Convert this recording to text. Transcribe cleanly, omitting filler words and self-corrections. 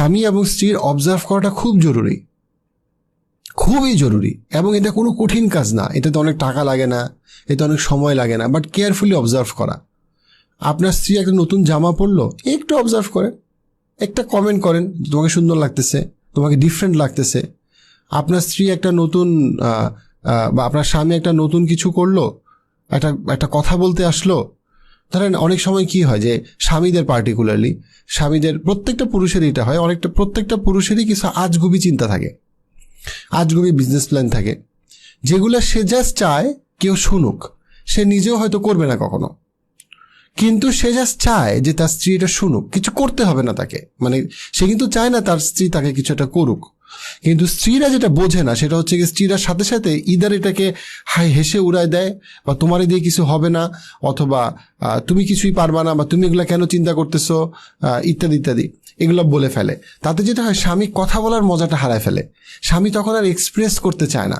স্বামী এবং স্ত্রীর অবজার্ভ করাটা খুব জরুরি, খুবই জরুরি। এবং এটা কোনো কঠিন কাজ না, এটাতে অনেক টাকা লাগে না, এতে অনেক সময় লাগে না, বাট কেয়ারফুলি অবজার্ভ করা। আপনার স্ত্রী একটা নতুন জামা পরলো, একটু অবজার্ভ করেন, একটা কমেন্ট করেন তোমাকে সুন্দর লাগতেছে, তোমাকে ডিফারেন্ট লাগতেছে। আপনার স্ত্রী একটা নতুন বা আপনার স্বামী একটা নতুন কিছু করলো, একটা কথা বলতে আসলো। ধরেন অনেক সময় কি হয় যে স্বামীদের, পার্টিকুলারলি স্বামীদের, প্রত্যেকটা পুরুষেরই এটা হয়, প্রত্যেকটা পুরুষেরই কিছু আজগুবি চিন্তা থাকে, আজগুবি বিজনেস প্ল্যান থাকে, যেগুলো সে জাস্ট চায় কেউ শুনুক। সে নিজেও হয়তো করবে না কখনো, কিন্তু সে জাস্ট চায় যে তার স্ত্রী এটা শুনুক, কিছু করতে হবে না তাকে। মানে সে কিন্তু চায় না তার স্ত্রী তাকে কিছু একটা করুক। কিন্তু স্ত্রীরা যেটা বোঝে না সেটা হচ্ছে কি, স্ত্রীরা সাথে সাথে ইদার এটাকে হেসে উড়ায় দেয়, বা তোমার দিয়ে কিছু হবে না, অথবা তুমি কিছুই পারবা না, বা তুমি এগুলা কেন চিন্তা করতেছো, ইত্যাদি ইত্যাদি এগুলো বলে ফেলে। তাতে যেটা হয়, স্বামী কথা বলার মজাটা হারায় ফেলে। স্বামী তখন আর এক্সপ্রেস করতে চায় না।